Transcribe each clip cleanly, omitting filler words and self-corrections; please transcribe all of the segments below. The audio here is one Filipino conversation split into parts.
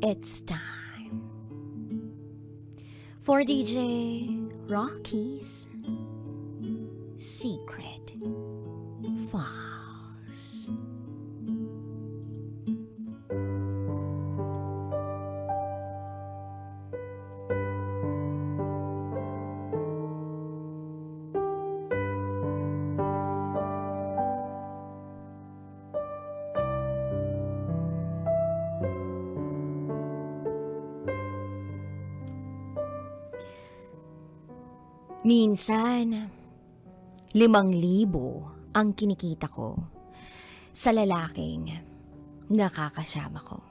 It's time for DJ Raqi's Secret Files. Minsan, 5,000 ang kinikita ko sa lalaking nakakasama ko.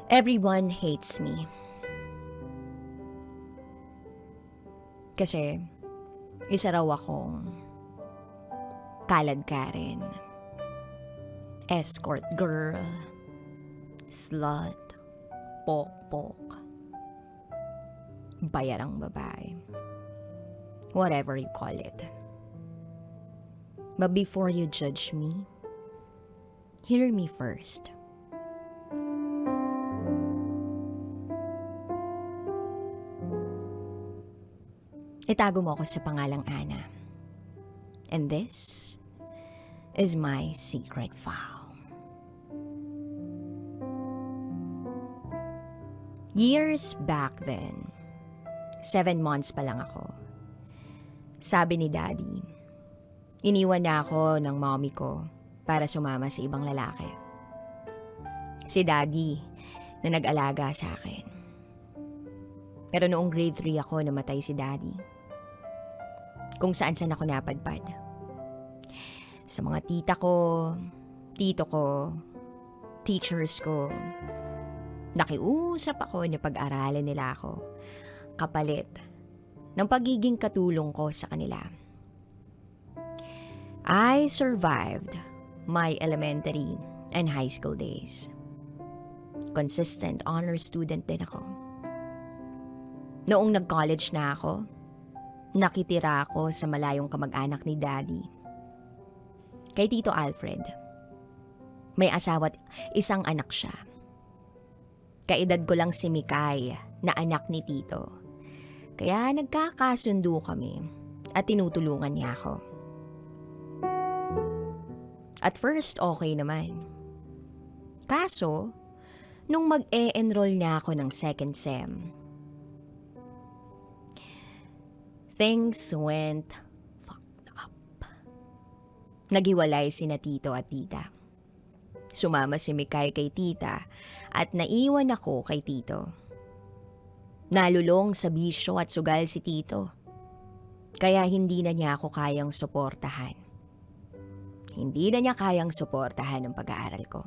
Everyone hates me. Kasi, isa raw akong kalad ka rin. Escort girl, slut, pokpok, bayarang babae. Whatever you call it. But before you judge me, hear me first. Itago mo ako sa pangalang Ana. And this is my secret file. Years back then, 7 months pa lang ako. Sabi ni Daddy, iniwan na ako ng mommy ko para sumama sa ibang lalaki. Si Daddy na nag-alaga sa akin. Pero noong grade 3 ako namatay si Daddy. Kung saan ako napadpad. Sa mga tita ko, tito ko, teachers ko, nakiusap ako na pag-aralin nila ako kapalit ng pagiging katulong ko sa kanila. I survived my elementary and high school days. Consistent honor student din ako. Noong nag-college na ako, nakitira ako sa malayong kamag-anak ni Daddy. Kay Tito Alfred. May asawa at isang anak siya. Kaedad ko lang si Mikay na anak ni Tito. Kaya nagkakasundo kami at tinutulungan niya ako. At first okay naman. Kaso, nung mag-e-enroll niya ako ng second sem, things went fucked up. Naghiwalay sina Tito at Tita. Sumama si Mikay kay Tita at naiwan ako kay Tito. Nalulong sa bisyo at sugal si Tito. Kaya hindi na niya ako kayang suportahan. Hindi na niya kayang suportahan ang pag-aaral ko.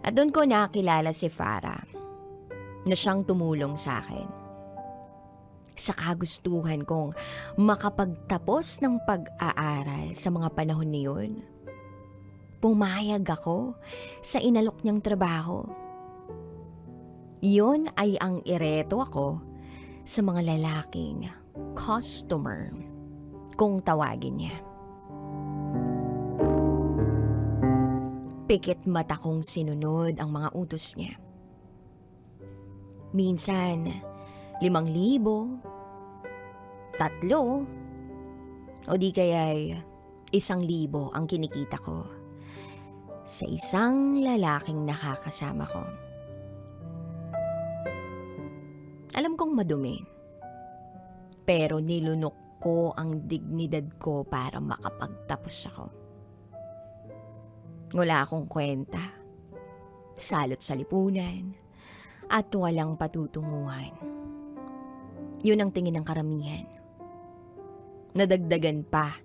At doon ko nakilala si Farah na siyang tumulong sa akin. Sa kagustuhan kong makapagtapos ng pag-aaral sa mga panahon niyon. Pumayag ako sa inalok niyang trabaho. Iyon ay ang ireto ako sa mga lalaking customer kung tawagin niya. Pikit mata kong sinunod ang mga utos niya. Minsan, 5,000, 3, o di kaya'y 1,000 ang kinikita ko sa isang lalaking nakakasama ko. Alam kong madumi, pero nilunok ko ang dignidad ko para makapagtapos ako. Wala akong kwenta, salot sa lipunan, at walang patutunguhan. Yun ang tingin ng karamihan. Nadagdagan pa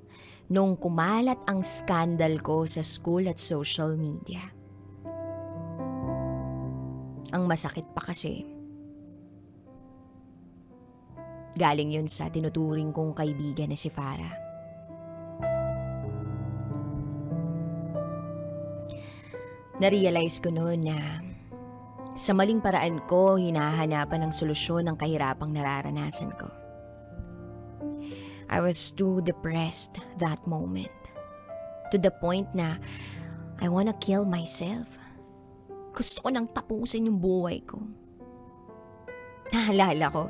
nung kumalat ang skandal ko sa school at social media. Ang masakit pa kasi, galing yun sa tinuturing kong kaibigan na si Farah. Narealize ko noon na Sa maling paraan ko, hinahanapan ng solusyon ng kahirapang nararanasan ko. I was too depressed that moment. To the point na I wanna kill myself. Gusto ko nang tapusin yung buhay ko. Naalala ko,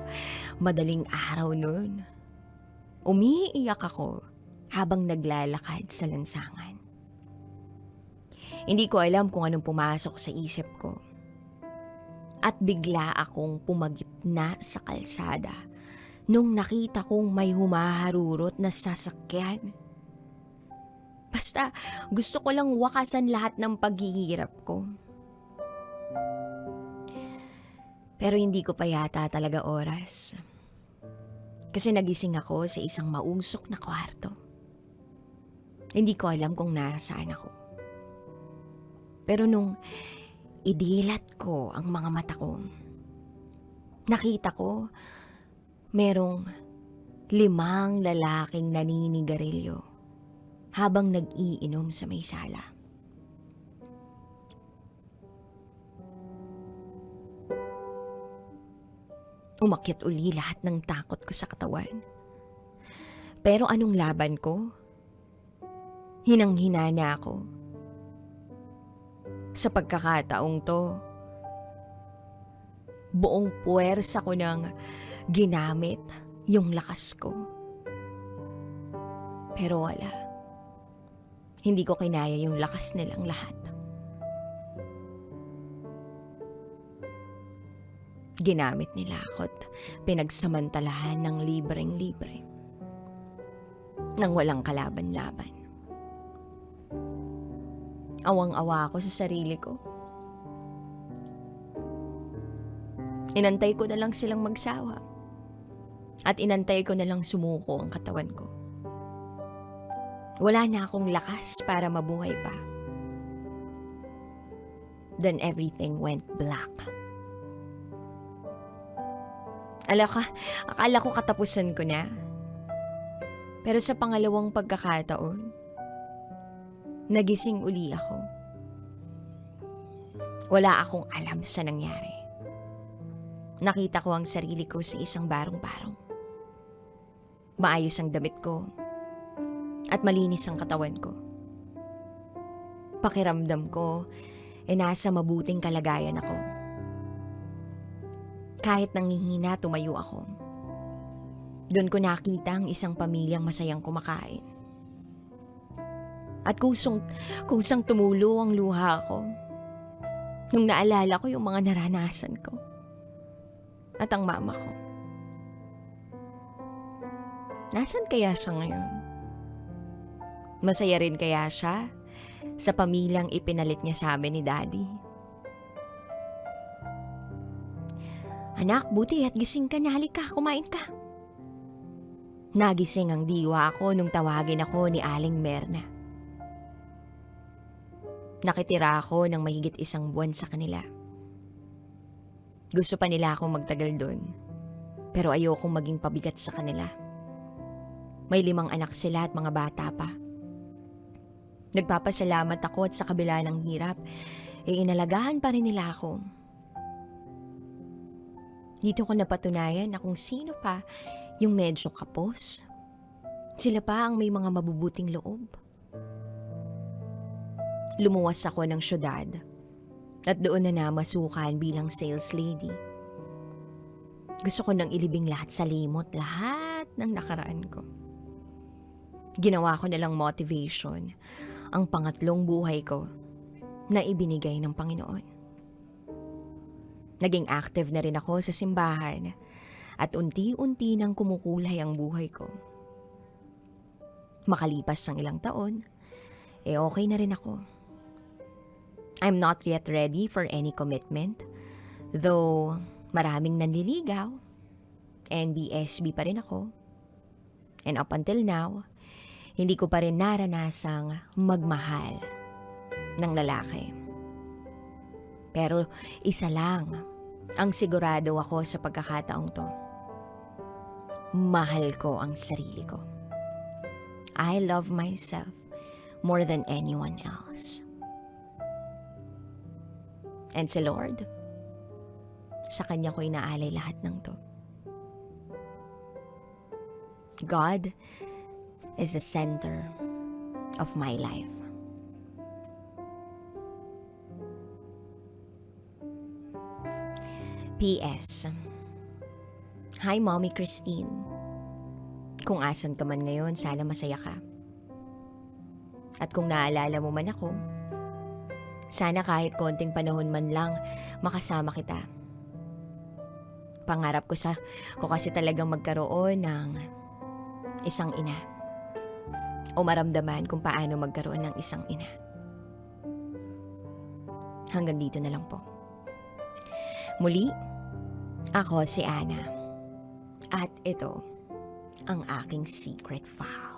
madaling araw noon. Umiiyak ako habang naglalakad sa lansangan. Hindi ko alam kung anong pumasok sa isip ko. At bigla akong pumagitna sa kalsada nung nakita kong may humaharurot na sasakyan. Basta gusto ko lang wakasan lahat ng paghihirap ko. Pero hindi ko pa yata talaga oras. Kasi nagising ako sa isang mausok na kwarto. Hindi ko alam kung nasaan ako. Pero nung idilat ko ang mga mata ko, nakita ko merong 5 lalaking naninigarilyo habang nag-iinom sa may sala. Umakyat uli lahat ng takot ko sa katawan. Pero anong laban ko? Hinang-hina na ako. Sa pagkakataong to, buong puwersa ko nang ginamit yung lakas ko. Pero wala. Hindi ko kinaya yung lakas nilang lahat. Ginamit nila ako at pinagsamantalahan ng libreng-libre. Nang walang kalaban-laban. Awang-awa ako sa sarili ko. Inantay ko na lang silang magsawa. At inantay ko na lang sumuko ang katawan ko. Wala na akong lakas para mabuhay pa. Then everything went black. Akala ko katapusan ko na. Pero sa pangalawang pagkakataon, nagising uli ako. Wala akong alam sa nangyari. Nakita ko ang sarili ko sa isang barong-barong. Maayos ang damit ko at malinis ang katawan ko. Pakiramdam ko, nasa mabuting kalagayan ako. Kahit nangihina, tumayo ako. Doon ko nakita ang isang pamilyang masayang kumakain. At kusang tumulo ang luha ko nung naalala ko yung mga naranasan ko at ang mama ko. Nasaan kaya siya ngayon? Masaya rin kaya siya sa pamilyang ipinalit niya sa amin ni Daddy? Anak, buti at gising ka na. Halika, kumain ka. Nagising ang diwa ko nung tawagin ako ni Aling Merna. Nakitira ako ng mahigit 1 buwan sa kanila. Gusto pa nila akong magtagal doon, pero ayokong maging pabigat sa kanila. May 5 anak sila at mga bata pa. Nagpapasalamat ako at sa kabila ng hirap, inalagahan pa rin nila ako. Dito ko napatunayan na kung sino pa yung medyo kapos. Sila pa ang may mga mabubuting loob. Lumuwas ako ng syudad at doon na namasukan bilang sales lady. Gusto ko nang ilibing lahat sa limot, lahat ng nakaraan ko. Ginawa ko na lang motivation ang pangatlong buhay ko na ibinigay ng Panginoon. Naging active na rin ako sa simbahan at unti-unti nang kumukulay ang buhay ko. Makalipas ng ilang taon, okay na rin ako. I'm not yet ready for any commitment, though maraming nanliligaw, and BSB pa rin ako. And up until now, hindi ko pa rin naranasang magmahal ng lalaki. Pero isa lang ang sigurado ako sa pagkakataong to. Mahal ko ang sarili ko. I love myself more than anyone else. And si Lord, sa kanya ko inaalay lahat ng to. God is the center of my life. P.S. Hi, Mommy Christine. Kung asan ka man ngayon, sana masaya ka. At kung naalala mo man ako, sana kahit konting panahon man lang makasama kita. Pangarap ko kasi talagang magkaroon ng isang ina. O maramdaman kung paano magkaroon ng isang ina. Hanggang dito na lang po. Muli, ako si Ana. At ito ang aking secret file.